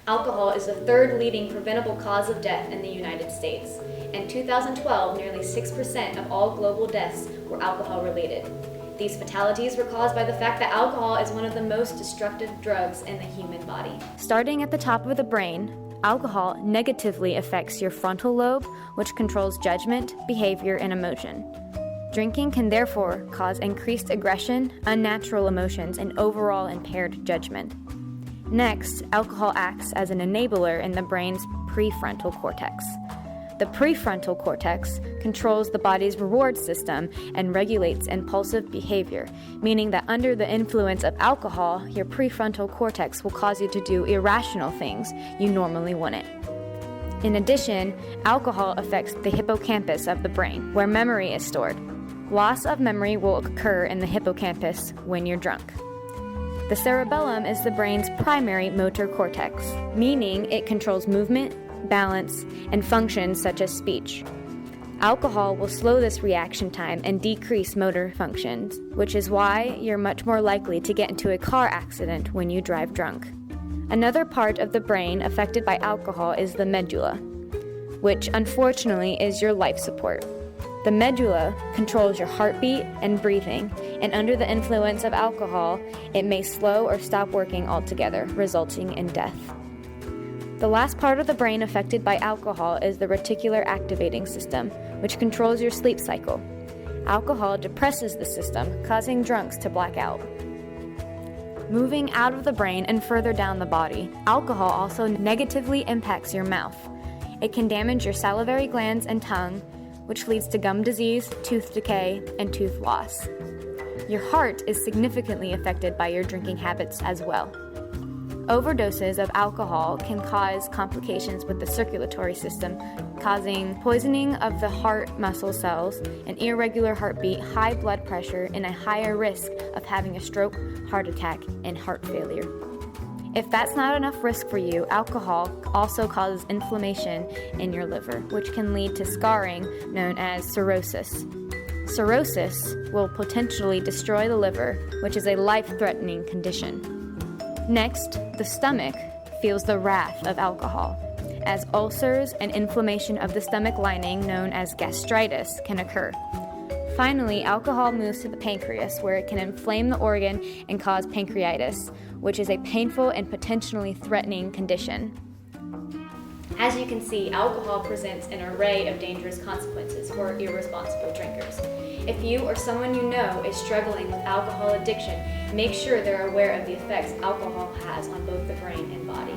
Alcohol is the third leading preventable cause of death in the United States. In 2012, nearly 6% of all global deaths were alcohol-related. These fatalities were caused by the fact that alcohol is one of the most destructive drugs in the human body. Starting at the top of the brain, alcohol negatively affects your frontal lobe, which controls judgment, behavior, and emotion. Drinking can therefore cause increased aggression, unnatural emotions, and overall impaired judgment. Next, alcohol acts as an enabler in the brain's prefrontal cortex. The prefrontal cortex controls the body's reward system and regulates impulsive behavior, meaning that under the influence of alcohol, your prefrontal cortex will cause you to do irrational things you normally wouldn't. In addition, alcohol affects the hippocampus of the brain, where memory is stored. Loss of memory will occur in the hippocampus when you're drunk. The cerebellum is the brain's primary motor cortex, meaning it controls movement, balance, and functions such as speech. Alcohol will slow this reaction time and decrease motor functions, which is why you're much more likely to get into a car accident when you drive drunk. Another part of the brain affected by alcohol is the medulla, which unfortunately is your life support. The medulla controls your heartbeat and breathing, and under the influence of alcohol, it may slow or stop working altogether, resulting in death. The last part of the brain affected by alcohol is the reticular activating system, which controls your sleep cycle. Alcohol depresses the system, causing drunks to black out. Moving out of the brain and further down the body, alcohol also negatively impacts your mouth. It can damage your salivary glands and tongue, which leads to gum disease, tooth decay, and tooth loss. Your heart is significantly affected by your drinking habits as well. Overdoses of alcohol can cause complications with the circulatory system, causing poisoning of the heart muscle cells, an irregular heartbeat, high blood pressure, and a higher risk of having a stroke, heart attack, and heart failure. If that's not enough risk for you, alcohol also causes inflammation in your liver, which can lead to scarring known as cirrhosis. Cirrhosis will potentially destroy the liver, which is a life-threatening condition. Next, the stomach feels the wrath of alcohol, as ulcers and inflammation of the stomach lining, known as gastritis, can occur. Finally, alcohol moves to the pancreas, where it can inflame the organ and cause pancreatitis, which is a painful and potentially threatening condition. As you can see, alcohol presents an array of dangerous consequences for irresponsible drinkers. If you or someone you know is struggling with alcohol addiction, make sure they're aware of the effects alcohol has on both the brain and body.